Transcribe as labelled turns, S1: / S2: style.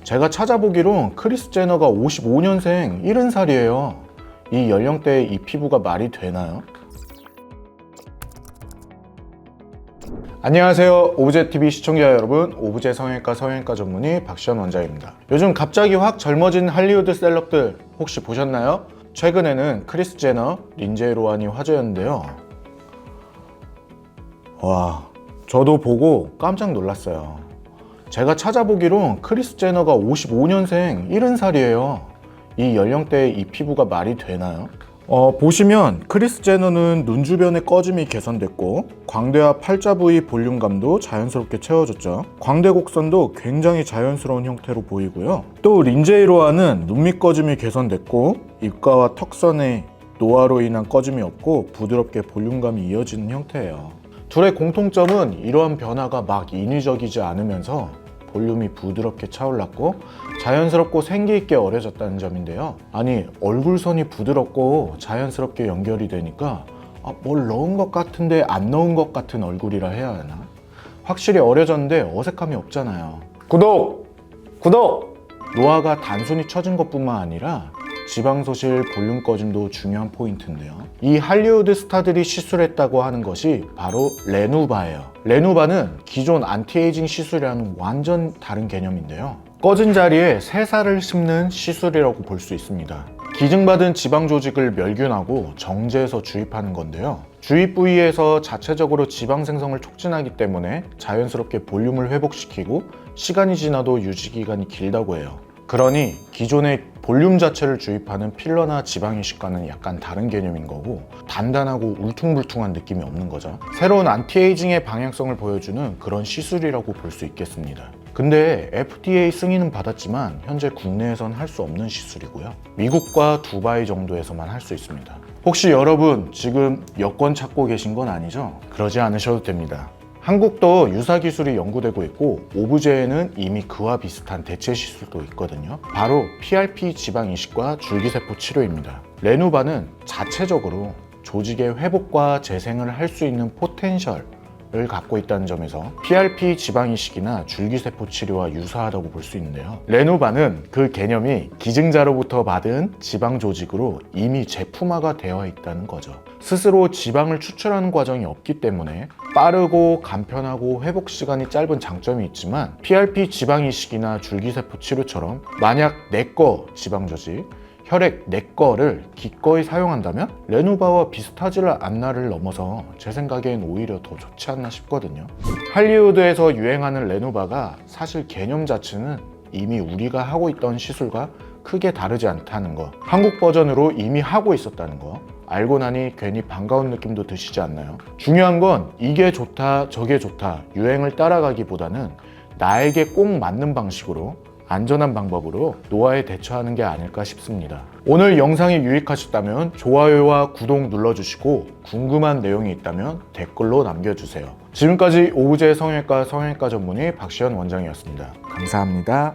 S1: 제가 찾아보기론 크리스 제너가 55년생 70살이에요. 이 연령대에 이 피부가 말이 되나요? 안녕하세요. 오브제TV 시청자 여러분, 오브제 성형외과 전문의 박시현 원장입니다. 요즘 갑자기 확 젊어진 할리우드 셀럽들 혹시 보셨나요? 최근에는 크리스 제너, 린제이 로한이 화제였는데요. 와, 저도 보고 깜짝 놀랐어요. 제가 찾아보기론 크리스 제너가 55년생 70살이에요. 이 연령대에 이 피부가 말이 되나요? 보시면 크리스 제너는 눈 주변의 꺼짐이 개선됐고 광대와 팔자 부위 볼륨감도 자연스럽게 채워졌죠. 광대 곡선도 굉장히 자연스러운 형태로 보이고요. 또 린제이 로한은 눈 밑 꺼짐이 개선됐고 입가와 턱선에 노화로 인한 꺼짐이 없고 부드럽게 볼륨감이 이어지는 형태예요. 둘의 공통점은 이러한 변화가 막 인위적이지 않으면서 볼륨이 부드럽게 차올랐고 자연스럽고 생기있게 어려졌다는 점인데요. 아니, 얼굴선이 부드럽고 자연스럽게 연결이 되니까 뭘 넣은 것 같은데 안 넣은 것 같은 얼굴이라 해야 하나? 확실히 어려졌는데 어색함이 없잖아요. 구독! 노화가 단순히 처진 것뿐만 아니라 지방소실, 볼륨 꺼짐도 중요한 포인트인데요. 이 할리우드 스타들이 시술했다고 하는 것이 바로 레누바예요. 레누바는 기존 안티에이징 시술이랑은 완전 다른 개념인데요. 꺼진 자리에 새살을 심는 시술이라고 볼 수 있습니다. 기증받은 지방 조직을 멸균하고 정제해서 주입하는 건데요. 주입 부위에서 자체적으로 지방 생성을 촉진하기 때문에 자연스럽게 볼륨을 회복시키고 시간이 지나도 유지 기간이 길다고 해요. 그러니 기존의 볼륨 자체를 주입하는 필러나 지방 이식과는 약간 다른 개념인 거고 단단하고 울퉁불퉁한 느낌이 없는 거죠. 새로운 안티에이징의 방향성을 보여주는 그런 시술이라고 볼 수 있겠습니다. 근데 FDA 승인은 받았지만 현재 국내에선 할 수 없는 시술이고요. 미국과 두바이 정도에서만 할 수 있습니다. 혹시 여러분 지금 여권 찾고 계신 건 아니죠? 그러지 않으셔도 됩니다. 한국도 유사 기술이 연구되고 있고 오브제에는 이미 그와 비슷한 대체 시술도 있거든요. 바로 PRP 지방 이식과 줄기세포 치료입니다. 레누바는 자체적으로 조직의 회복과 재생을 할 수 있는 포텐셜을 갖고 있다는 점에서 PRP 지방 이식이나 줄기세포 치료와 유사하다고 볼 수 있는데요. 레누바는 그 개념이 기증자로부터 받은 지방 조직으로 이미 제품화가 되어 있다는 거죠. 스스로 지방을 추출하는 과정이 없기 때문에 빠르고 간편하고 회복 시간이 짧은 장점이 있지만 PRP 지방 이식이나 줄기세포 치료처럼 만약 내꺼 지방 조직, 혈액 내꺼를 기꺼이 사용한다면 레누바와 비슷하지를 않나를 넘어서 제 생각엔 오히려 더 좋지 않나 싶거든요. 할리우드에서 유행하는 레누바가 사실 개념 자체는 이미 우리가 하고 있던 시술과 크게 다르지 않다는 거, 한국 버전으로 이미 하고 있었다는 거 알고 나니 괜히 반가운 느낌도 드시지 않나요? 중요한 건 이게 좋다 저게 좋다 유행을 따라가기보다는 나에게 꼭 맞는 방식으로 안전한 방법으로 노화에 대처하는 게 아닐까 싶습니다. 오늘 영상이 유익하셨다면 좋아요와 구독 눌러주시고 궁금한 내용이 있다면 댓글로 남겨주세요. 지금까지 오브제 성형외과 전문의 박시현 원장이었습니다. 감사합니다.